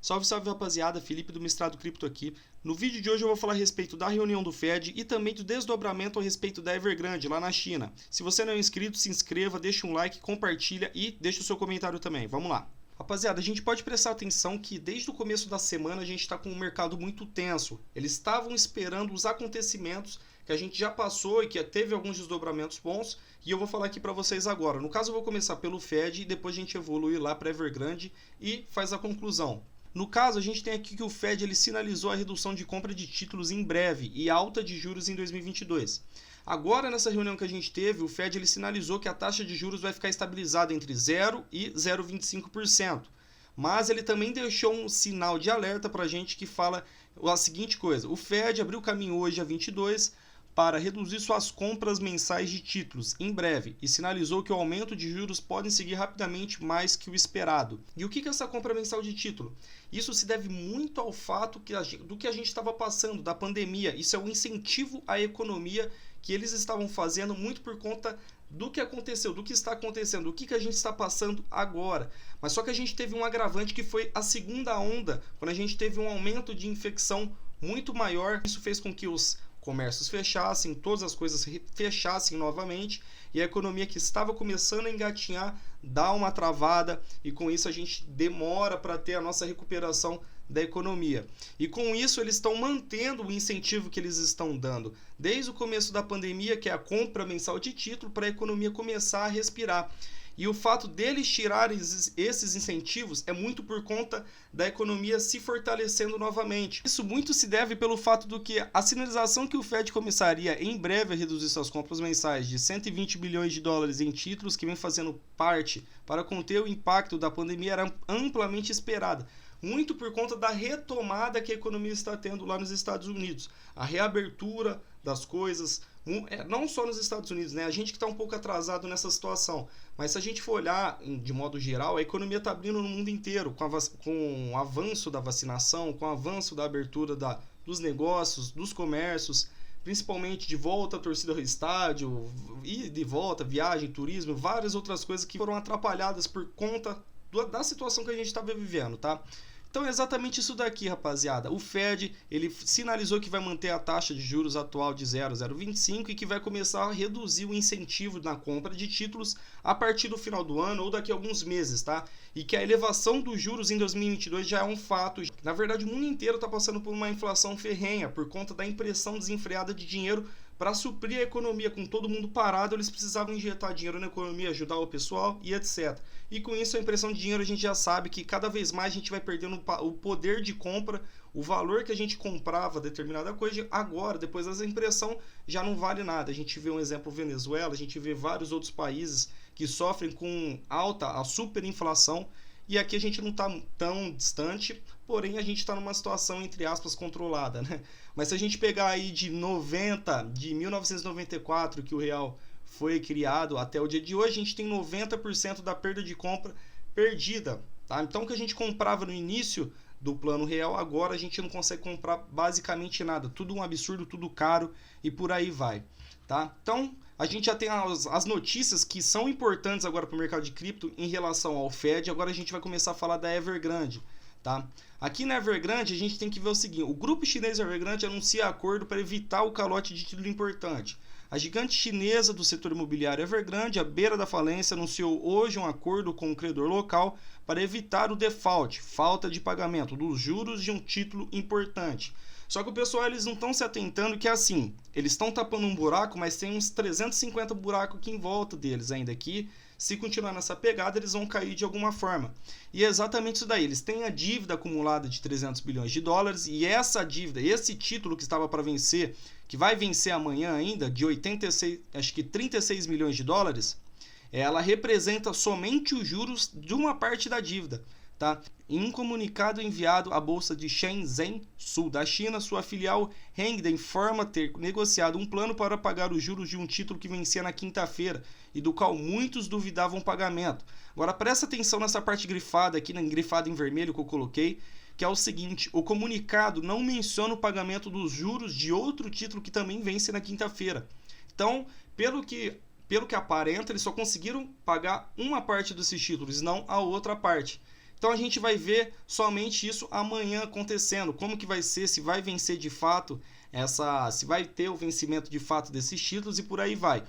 Salve, salve rapaziada, Felipe do Mestrado Cripto aqui. No vídeo de hoje eu vou falar a respeito da reunião do Fed e também do desdobramento a respeito da Evergrande lá na China. Se você não é inscrito, se inscreva, deixa um like, compartilha e deixa o seu comentário também. Vamos lá. Rapaziada, a gente pode prestar atenção que desde o começo da semana a gente está com um mercado muito tenso. Eles estavam esperando os acontecimentos que a gente já passou e que teve alguns desdobramentos bons, e eu vou falar aqui para vocês agora. No caso eu vou começar pelo Fed e depois a gente evolui lá para Evergrande e faz a conclusão. No caso, a gente tem aqui que o Fed ele sinalizou a redução de compra de títulos em breve e alta de juros em 2022. Agora, nessa reunião que a gente teve, o Fed ele sinalizou que a taxa de juros vai ficar estabilizada entre 0% e 0,25%. Mas ele também deixou um sinal de alerta para a gente que fala a seguinte coisa. O Fed abriu caminho hoje, a 22, para reduzir suas compras mensais de títulos em breve e sinalizou que o aumento de juros pode seguir rapidamente mais que o esperado. E o que é essa compra mensal de título? Isso se deve muito ao fato do que a gente estava passando, da pandemia. Isso é um incentivo à economia que eles estavam fazendo muito por conta do que aconteceu, do que está acontecendo, do que a gente está passando agora. Mas só que a gente teve um agravante que foi a segunda onda, quando a gente teve um aumento de infecção muito maior. Isso fez com que os comércios fechassem, todas as coisas fechassem novamente e a economia que estava começando a engatinhar dá uma travada e com isso a gente demora para ter a nossa recuperação da economia. E com isso eles estão mantendo o incentivo que eles estão dando desde o começo da pandemia, que é a compra mensal de título, para a economia começar a respirar. E o fato deles tirarem esses incentivos é muito por conta da economia se fortalecendo novamente. Isso muito se deve pelo fato do que a sinalização que o Fed começaria em breve a reduzir suas compras mensais de 120 bilhões de dólares em títulos, que vem fazendo parte para conter o impacto da pandemia, era amplamente esperada. Muito por conta da retomada que a economia está tendo lá nos Estados Unidos. A reabertura das coisas, não só nos Estados Unidos, né? A gente que está um pouco atrasado nessa situação. Mas se a gente for olhar de modo geral, a economia está abrindo no mundo inteiro, com o avanço da vacinação, com o avanço da abertura dos negócios, dos comércios, principalmente de volta à torcida ao estádio, e de volta, viagem, turismo, várias outras coisas que foram atrapalhadas por conta da situação que a gente estava vivendo, tá? Então é exatamente isso daqui, rapaziada. O Fed ele sinalizou que vai manter a taxa de juros atual de 0,025 e que vai começar a reduzir o incentivo na compra de títulos a partir do final do ano ou daqui a alguns meses, tá? E que a elevação dos juros em 2022 já é um fato. Na verdade, o mundo inteiro está passando por uma inflação ferrenha por conta da impressão desenfreada de dinheiro. Para suprir a economia, com todo mundo parado, eles precisavam injetar dinheiro na economia, ajudar o pessoal e etc. E com isso, a impressão de dinheiro, a gente já sabe que cada vez mais a gente vai perdendo o poder de compra, o valor que a gente comprava determinada coisa, agora, depois dessa impressão, já não vale nada. A gente vê um exemplo Venezuela, a gente vê vários outros países que sofrem com a superinflação, e aqui a gente não está tão distante, porém a gente está numa situação, entre aspas, controlada, né? Mas se a gente pegar aí de 1994, que o real foi criado, até o dia de hoje, a gente tem 90% da perda de compra perdida, tá? Então o que a gente comprava no início do plano real, agora a gente não consegue comprar basicamente nada. Tudo um absurdo, tudo caro e por aí vai, tá? Então a gente já tem as notícias que são importantes agora para o mercado de cripto em relação ao Fed. Agora a gente vai começar a falar da Evergrande, tá? Aqui na Evergrande a gente tem que ver o seguinte: o grupo chinês Evergrande anuncia acordo para evitar o calote de título importante. A gigante chinesa do setor imobiliário Evergrande, à beira da falência, anunciou hoje um acordo com o credor local para evitar o default, falta de pagamento dos juros de um título importante. Só que o pessoal, eles não estão se atentando que é assim, eles estão tapando um buraco, mas tem uns 350 buracos aqui em volta deles ainda aqui. Se continuar nessa pegada, eles vão cair de alguma forma. E é exatamente isso daí, eles têm a dívida acumulada de 300 bilhões de dólares e essa dívida, esse título que estava para vencer, que vai vencer amanhã ainda, de 36 milhões de dólares, ela representa somente os juros de uma parte da dívida. Tá? Em um comunicado enviado à bolsa de Shenzhen, sul da China, sua filial Hengda informa ter negociado um plano para pagar os juros de um título que vencia na quinta-feira e do qual muitos duvidavam o pagamento. Agora presta atenção nessa parte grifada aqui, grifada em vermelho que eu coloquei, que é o seguinte: o comunicado não menciona o pagamento dos juros de outro título que também vence na quinta-feira. Então, pelo que aparenta, eles só conseguiram pagar uma parte desses títulos, não a outra parte. Então a gente vai ver somente isso amanhã acontecendo, como que vai ser, se vai vencer de fato se vai ter o vencimento de fato desses títulos e por aí vai.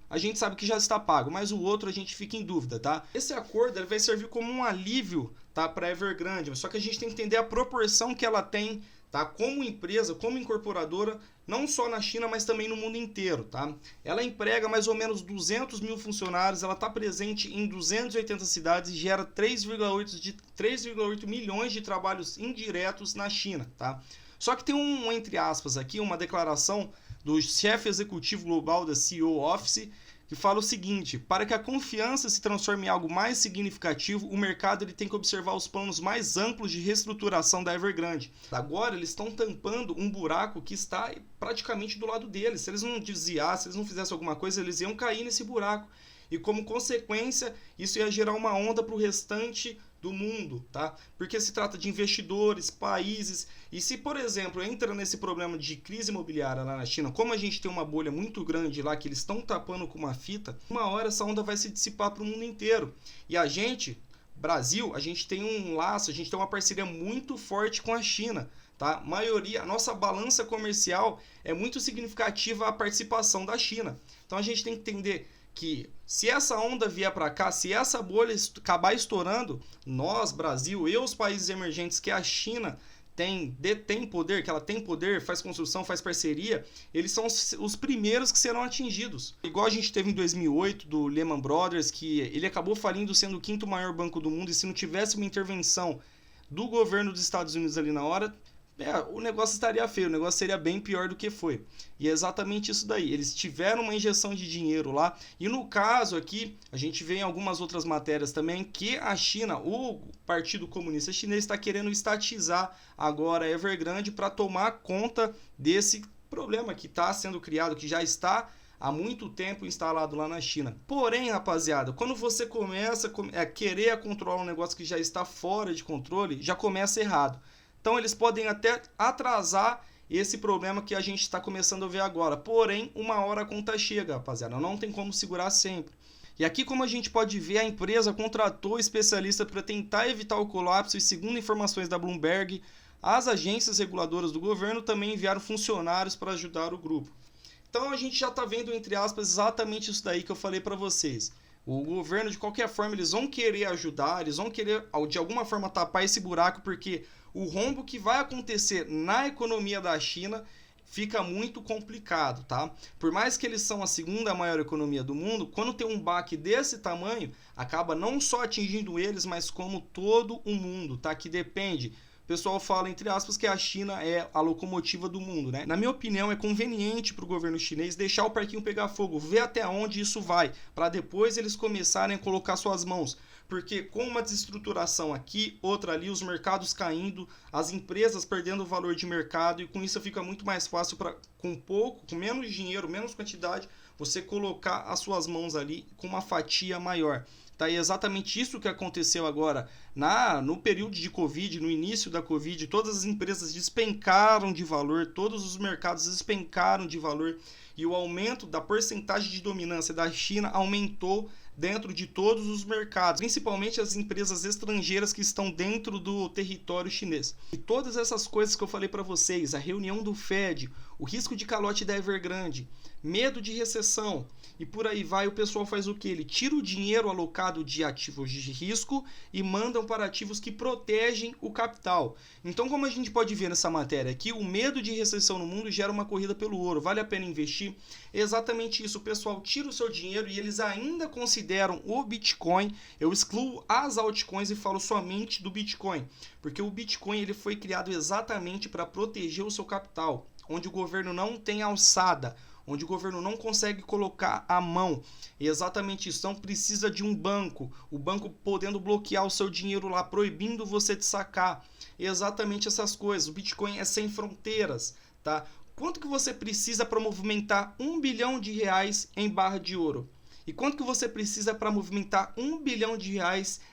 A gente sabe que já está pago, mas o outro a gente fica em dúvida, tá? Esse acordo ele vai servir como um alívio, tá, para a Evergrande, só que a gente tem que entender a proporção que ela tem, tá, como empresa, como incorporadora, não só na China, mas também no mundo inteiro, tá? Ela emprega mais ou menos 200 mil funcionários, ela está presente em 280 cidades e gera 3,8 milhões de trabalhos indiretos na China, tá? Só que tem entre aspas aqui, uma declaração do chefe executivo global da CEO Office, que fala o seguinte: para que a confiança se transforme em algo mais significativo, o mercado ele tem que observar os planos mais amplos de reestruturação da Evergrande. Agora eles estão tampando um buraco que está praticamente do lado deles. Se eles não desviassem, se eles não fizessem alguma coisa, eles iam cair nesse buraco. E como consequência, isso ia gerar uma onda para o restante do mundo, tá? Porque se trata de investidores, países, e se, por exemplo, entra nesse problema de crise imobiliária lá na China, como a gente tem uma bolha muito grande lá, que eles estão tapando com uma fita, uma hora essa onda vai se dissipar para o mundo inteiro. E a gente, Brasil, a gente tem um laço, a gente tem uma parceria muito forte com a China, tá? A nossa balança comercial é muito significativa a participação da China. Então a gente tem que entender que se essa onda vier para cá, se essa bolha acabar estourando, nós, Brasil e os países emergentes que a China detém poder, que ela tem poder, faz construção, faz parceria, eles são os primeiros que serão atingidos. Igual a gente teve em 2008 do Lehman Brothers, que ele acabou falindo sendo o 5º maior banco do mundo, e se não tivesse uma intervenção do governo dos Estados Unidos ali na hora, o negócio estaria feio, o negócio seria bem pior do que foi. E é exatamente isso daí. Eles tiveram uma injeção de dinheiro lá. E no caso aqui, a gente vê em algumas outras matérias também que a China, o Partido Comunista Chinês, está querendo estatizar agora a Evergrande para tomar conta desse problema que está sendo criado, que já está há muito tempo instalado lá na China. Porém, rapaziada, quando você começa a querer controlar um negócio que já está fora de controle, já começa errado. Então eles podem até atrasar esse problema que a gente está começando a ver agora. Porém, uma hora a conta chega, rapaziada. Não tem como segurar sempre. E aqui, como a gente pode ver, a empresa contratou especialistas para tentar evitar o colapso e, segundo informações da Bloomberg, as agências reguladoras do governo também enviaram funcionários para ajudar o grupo. Então a gente já está vendo, entre aspas, exatamente isso daí que eu falei para vocês. O governo, de qualquer forma, eles vão querer ajudar, eles vão querer, de alguma forma, tapar esse buraco, porque o rombo que vai acontecer na economia da China fica muito complicado, tá? Por mais que eles são a 2ª maior economia do mundo, quando tem um baque desse tamanho, acaba não só atingindo eles, mas como todo o mundo, tá? Que depende. O pessoal fala, entre aspas, que a China é a locomotiva do mundo, né? Na minha opinião, é conveniente para o governo chinês deixar o parquinho pegar fogo, ver até onde isso vai, para depois eles começarem a colocar suas mãos. Porque com uma desestruturação aqui, outra ali, os mercados caindo, as empresas perdendo o valor de mercado, e com isso fica muito mais fácil para, com menos dinheiro, menos quantidade, você colocar as suas mãos ali com uma fatia maior. Tá? E é exatamente isso que aconteceu agora no período de Covid, no início da Covid, todas as empresas despencaram de valor, todos os mercados despencaram de valor, e o aumento da porcentagem de dominância da China aumentou dentro de todos os mercados, principalmente as empresas estrangeiras que estão dentro do território chinês. E todas essas coisas que eu falei para vocês, a reunião do Fed, o risco de calote da Evergrande, medo de recessão e por aí vai, o pessoal faz o que? Ele tira o dinheiro alocado de ativos de risco e mandam para ativos que protegem o capital. Então, como a gente pode ver nessa matéria aqui, o medo de recessão no mundo gera uma corrida pelo ouro. Vale a pena investir? É exatamente isso. O pessoal tira o seu dinheiro e eles ainda consideram o Bitcoin. Eu excluo as altcoins e falo somente do Bitcoin, porque o Bitcoin ele foi criado exatamente para proteger o seu capital, onde o governo não tem alçada, onde o governo não consegue colocar a mão. E exatamente isso. Então precisa de um banco, o banco podendo bloquear o seu dinheiro lá, proibindo você de sacar. E exatamente essas coisas. O Bitcoin é sem fronteiras, tá? Quanto que você precisa para movimentar R$1 bilhão em barra de ouro? E quanto que você precisa para movimentar R$1 bilhão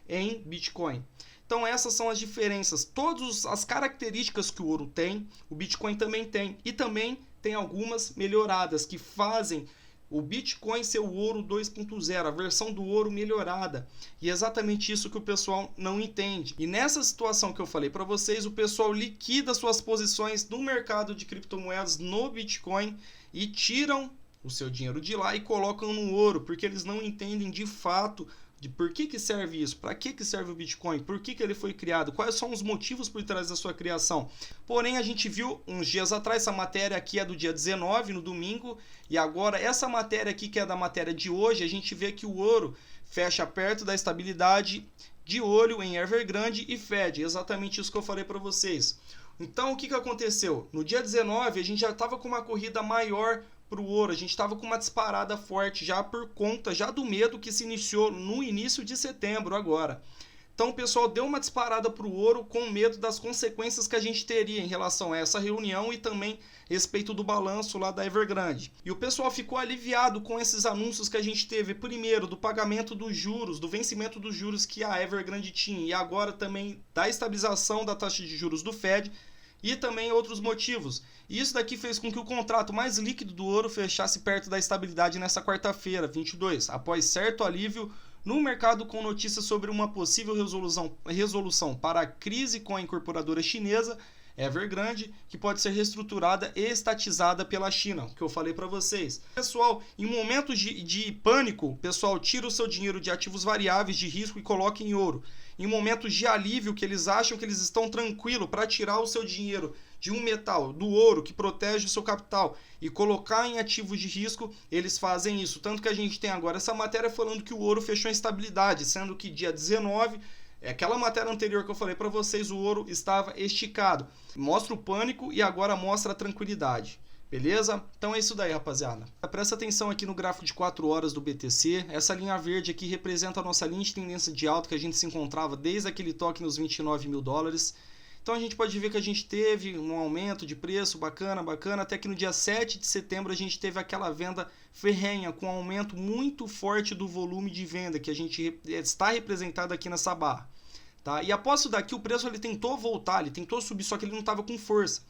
em Bitcoin? Então essas são as diferenças. Todas as características que o ouro tem, o Bitcoin também tem. E também tem algumas melhoradas que fazem o Bitcoin ser o ouro 2.0, a versão do ouro melhorada. E é exatamente isso que o pessoal não entende. E nessa situação que eu falei para vocês, o pessoal liquida suas posições no mercado de criptomoedas no Bitcoin e tiram o seu dinheiro de lá e colocam no ouro, porque eles não entendem de fato de por que serve isso, para que serve o Bitcoin, por que ele foi criado, quais são os motivos por trás da sua criação. Porém, a gente viu uns dias atrás, essa matéria aqui é do dia 19, no domingo, e agora essa matéria aqui, que é da matéria de hoje, a gente vê que o ouro fecha perto da estabilidade, de olho em Evergrande e Fed, exatamente isso que eu falei para vocês. Então, o que aconteceu? No dia 19, a gente já estava com uma corrida maior para o ouro, a gente estava com uma disparada forte já por conta já do medo que se iniciou no início de setembro agora. Então o pessoal deu uma disparada para o ouro com medo das consequências que a gente teria em relação a essa reunião e também a respeito do balanço lá da Evergrande. E o pessoal ficou aliviado com esses anúncios que a gente teve, primeiro do pagamento dos juros, do vencimento dos juros que a Evergrande tinha e agora também da estabilização da taxa de juros do Fed, e também outros motivos. E isso daqui fez com que o contrato mais líquido do ouro fechasse perto da estabilidade nessa quarta-feira, 22, após certo alívio no mercado com notícias sobre uma possível resolução para a crise com a incorporadora chinesa Evergrande, que pode ser reestruturada e estatizada pela China, que eu falei para vocês. Pessoal, em momentos de pânico, o pessoal tira o seu dinheiro de ativos variáveis de risco e coloca em ouro. Em momentos de alívio, que eles acham que eles estão tranquilos para tirar o seu dinheiro de um metal, do ouro, que protege o seu capital, e colocar em ativos de risco, eles fazem isso. Tanto que a gente tem agora essa matéria falando que o ouro fechou em estabilidade, sendo que dia 19, aquela matéria anterior que eu falei para vocês, o ouro estava esticado. Mostra o pânico e agora mostra a tranquilidade. Beleza? Então é isso daí, rapaziada. Presta atenção aqui no gráfico de 4 horas do BTC. Essa linha verde aqui representa a nossa linha de tendência de alta que a gente se encontrava desde aquele toque nos 29 mil dólares. Então a gente pode ver que a gente teve um aumento de preço bacana, até que no dia 7 de setembro a gente teve aquela venda ferrenha, com um aumento muito forte do volume de venda que a gente está representado aqui nessa barra. Tá? E após isso daqui o preço ele tentou voltar, ele tentou subir, só que ele não estava com força.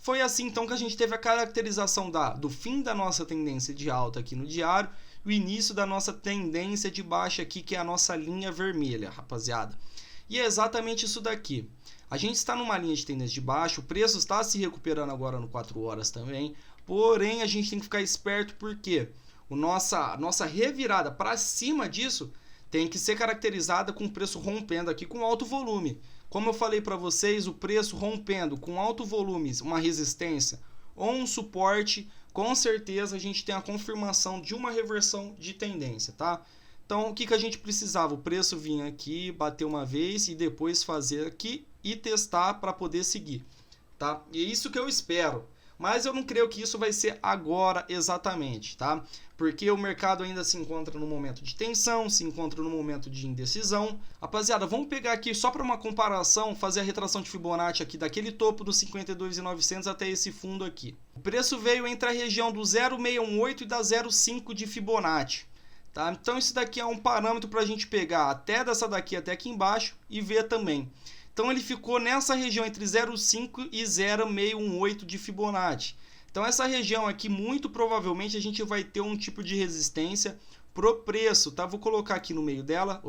Foi assim então que a gente teve a caracterização do fim da nossa tendência de alta aqui no diário e o início da nossa tendência de baixa aqui, que é a nossa linha vermelha, rapaziada. E é exatamente isso daqui. A gente está numa linha de tendência de baixa, o preço está se recuperando agora no 4 horas também, porém a gente tem que ficar esperto porque a nossa revirada para cima disso tem que ser caracterizada com o preço rompendo aqui com alto volume. Como eu falei para vocês, o preço rompendo com alto volume, uma resistência ou um suporte, com certeza a gente tem a confirmação de uma reversão de tendência, tá? Então, o que a gente precisava? O preço vinha aqui, bater uma vez e depois fazer aqui e testar para poder seguir, tá? E é isso que eu espero. Mas eu não creio que isso vai ser agora exatamente, tá? Porque o mercado ainda se encontra no momento de tensão, se encontra no momento de indecisão. Rapaziada, vamos pegar aqui só para uma comparação, fazer a retração de Fibonacci aqui daquele topo dos 52.900 até esse fundo aqui. O preço veio entre a região do 0,618 e da 0,5 de Fibonacci. Tá? Então isso daqui é um parâmetro para a gente pegar até dessa daqui até aqui embaixo e ver também. Então ele ficou nessa região entre 0,5 e 0,618 de Fibonacci. Então essa região aqui muito provavelmente a gente vai ter um tipo de resistência pro preço, tá? Vou colocar aqui no meio dela,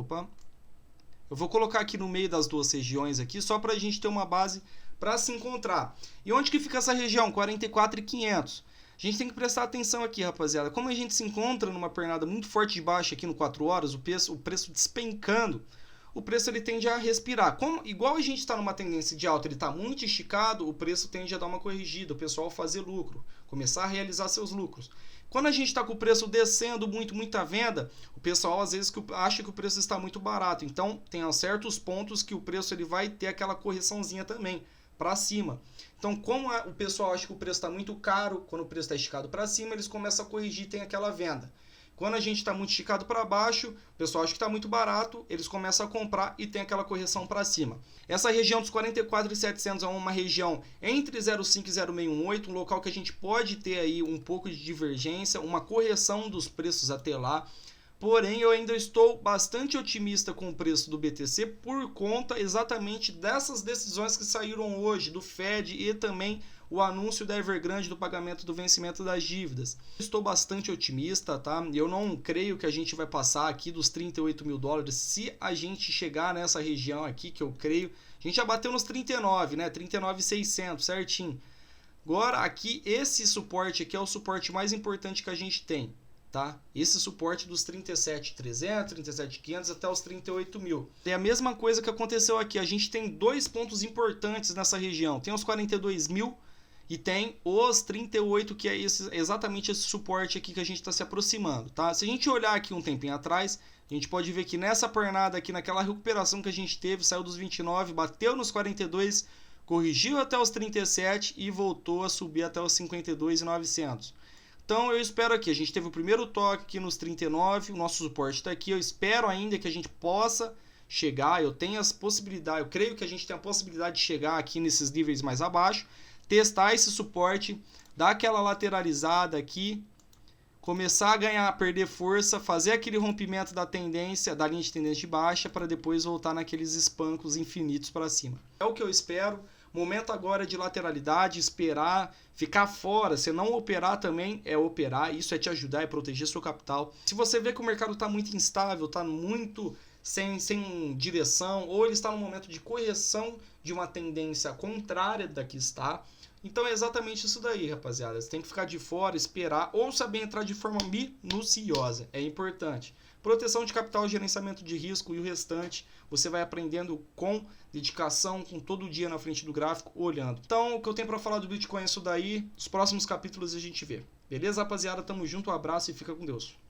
eu vou colocar aqui no meio das duas regiões aqui só para a gente ter uma base para se encontrar. E onde que fica essa região? 44.500. A gente tem que prestar atenção aqui, rapaziada. Como a gente se encontra numa pernada muito forte de baixa aqui no 4 horas, o preço despencando, o preço ele tende a respirar. Igual a gente está numa tendência de alta, ele está muito esticado, o preço tende a dar uma corrigida, o pessoal fazer lucro, começar a realizar seus lucros. Quando a gente está com o preço descendo muita venda, o pessoal às vezes acha que o preço está muito barato. Então tem certos pontos que o preço ele vai ter aquela correçãozinha também para cima. Então, como o pessoal acha que o preço está muito caro, quando o preço está esticado para cima, eles começam a corrigir e tem aquela venda. Quando a gente está muito esticado para baixo, o pessoal acha que está muito barato, eles começam a comprar e tem aquela correção para cima. Essa região dos 44.700 é uma região entre 0,5 e 0,618, um local que a gente pode ter aí um pouco de divergência, uma correção dos preços até lá. Porém, eu ainda estou bastante otimista com o preço do BTC por conta exatamente dessas decisões que saíram hoje do Fed e também o anúncio da Evergrande do pagamento do vencimento das dívidas. Estou bastante otimista, tá? Eu não creio que a gente vai passar aqui dos 38 mil dólares se a gente chegar nessa região aqui, que eu creio. A gente já bateu nos 39, né? 39.600, certinho. Agora, aqui, esse suporte aqui é o suporte mais importante que a gente tem. Tá? Esse suporte dos 37.300, 37.500 até os 38 mil. É a mesma coisa que aconteceu aqui. A gente tem dois pontos importantes nessa região. Tem os 42 mil e tem os 38, que é exatamente esse suporte aqui que a gente está se aproximando. Tá? Se a gente olhar aqui um tempinho atrás, a gente pode ver que nessa pernada aqui, naquela recuperação que a gente teve, saiu dos 29, bateu nos 42, corrigiu até os 37 e voltou a subir até os 52.900. Então eu espero aqui, a gente teve o primeiro toque aqui nos 39, o nosso suporte está aqui, eu espero ainda que a gente possa chegar, eu tenho as possibilidades, eu creio que a gente tem a possibilidade de chegar aqui nesses níveis mais abaixo, testar esse suporte, dar aquela lateralizada aqui, começar a ganhar, a perder força, fazer aquele rompimento da tendência, da linha de tendência de baixa, para depois voltar naqueles espancos infinitos para cima. É o que eu espero. Momento agora de lateralidade, esperar, ficar fora. Se não operar também é operar, isso é te ajudar, é proteger seu capital. Se você vê que o mercado está muito instável, está muito sem direção, ou ele está no momento de correção de uma tendência contrária da que está, então é exatamente isso daí, rapaziada. Você tem que ficar de fora, esperar, ou saber entrar de forma minuciosa, é importante. Proteção de capital, gerenciamento de risco e o restante você vai aprendendo com dedicação, com todo dia na frente do gráfico, olhando. Então, o que eu tenho para falar do Bitcoin é isso daí. Os próximos capítulos a gente vê. Beleza, rapaziada? Tamo junto, um abraço e fica com Deus.